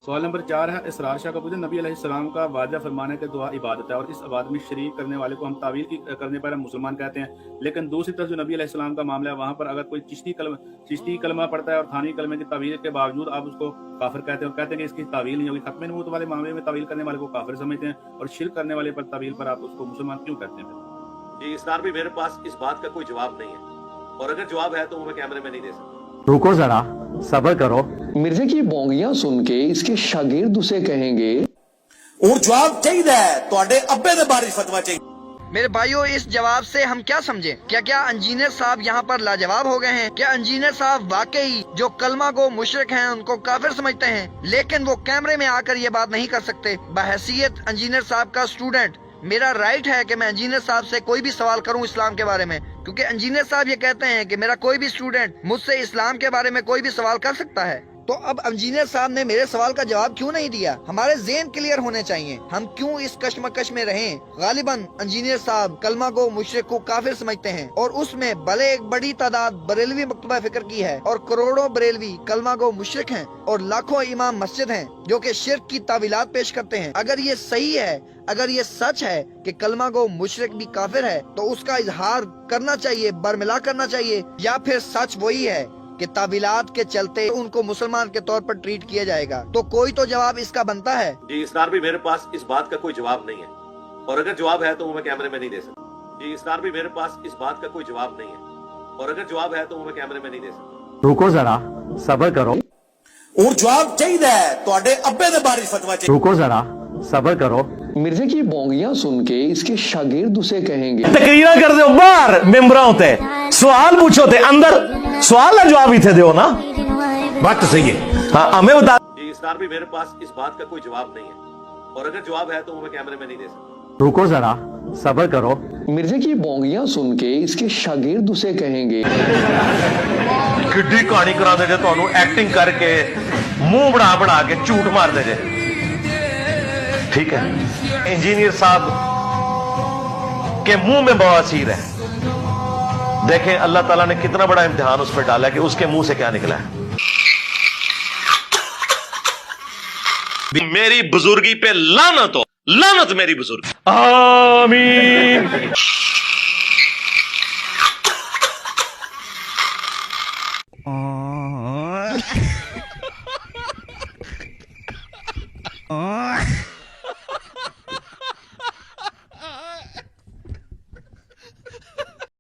सवाल नंबर 4 है इसरार शाह का पूछे नबी अलैहिस्सलाम का वाजह फरमाने के दुआ इबादत है और इस इबादत में शरीक करने वाले को हम तावील की करने पर हम मुसलमान कहते हैं, लेकिन दूसरी तरफ जो नबी अलैहिस्सलाम का मामला है वहाँ पर अगर कोई चिश्ती कलमा पढ़ता है और थानवी कलमे की तावील के बावजूद आप उसको काफिर कहते हैं और कहते हैं कि इसकी तावील नहीं होगी, खत्म नबूवत वाले मामले में तावील करने वाले को काफिर समझते हैं और शिरक करने वाले पर तावील पर आप उसको मुसलमान क्यों कहते हैं? जी इसरार भी मेरे पास इस बात का कोई जवाब नहीं है, और अगर जवाब है तो वो मैं कैमरे में नहीं दे सकता। रुको जरा, सब्र करो। मिर्जे की बोंगियां सुन के इसके शागिर्द उसे कहेंगे और जवाब चाहिए तो अब्बे दे बारे फतवा चाहिए। मेरे भाइयों, इस जवाब से हम क्या समझे? क्या इंजीनियर साहब यहाँ पर लाजवाब हो गए हैं? क्या इंजीनियर साहब वाकई जो कलमा को मुशरिक हैं उनको काफिर समझते हैं, लेकिन वो कैमरे में आकर ये बात नहीं कर सकते? बहैसियत इंजीनियर साहब का स्टूडेंट मेरा राइट है कि मैं इंजीनियर साहब से कोई भी सवाल करूं इस्लाम के बारे में, क्योंकि इंजीनियर साहब ये कहते हैं कि मेरा कोई भी स्टूडेंट मुझसे इस्लाम के बारे में कोई भी सवाल कर सकता है। तो अब इंजीनियर साहब ने मेरे सवाल का जवाब क्यों नहीं दिया? हमारे ज़हन क्लियर होने चाहिए, हम क्यों इस कश्मकश में रहें? गालिबन इंजीनियर साहब कलमा को मुशरिक को काफिर समझते हैं, और उसमें भले एक बड़ी तादाद बरेलवी मकतबा फिक्र की है और करोड़ों बरेलवी कलमा को मुशरिक हैं और लाखों इमाम मस्जिद हैं जो कि शिर्क की तावीलात पेश करते हैं। अगर ये सही है, अगर ये सच है कि कलमा को मुशरिक भी काफिर है, तो उसका इजहार करना चाहिए, बरमिला करना चाहिए, या फिर सच वही है कि तावीलात के चलते उनको मुसलमान के तौर पर ट्रीट किया जाएगा? तो कोई तो जवाब इसका बनता है। जी इसरार भी मेरे पास इस बात का कोई जवाब नहीं है, और अगर जवाब है तो वो मैं कैमरे में नहीं दे सकता। जी इसरार भी मेरे पास इस बात का कोई जवाब नहीं है, और अगर जवाब है तो वो मैं कैमरे में नहीं दे सकता। रुको जरा, सब्र करो। और जवाब चाहिए तो अब्बे दे बारे फतवा चाहिए। रुको जरा, सब्र करो। मिर्जे की बोंगियां सुन के इसके शागिर्द उसे कहेंगे तकरीरा कर दो बाहर मेंबरा होते सवाल पूछो थे अंदर सवाल का जवाब ही थे दो ना, बात तो सही है। हाँ हमें बता। जी इसरार भी मेरे पास इस बात का कोई जवाब नहीं है, और अगर जवाब है तो वो मैं कैमरे में नहीं दे सकता। रुको जरा, सब्र करो। मिर्जे की बोंगियां सुन के इसके शागिर्द उसे कहेंगे किड्डी कहानी करा दे तो एक्टिंग करके मुंह बना बना के झूठ मार दे, ठीक है? इंजीनियर साहब के मुंह में बवासीर है, देखें अल्लाह ताला ने कितना बड़ा इम्तिहान उस पर डाला कि उसके मुंह से क्या निकला है। मेरी बुजुर्गी पे लानत हो, लानत मेरी बुजुर्गी। आमीन। Oh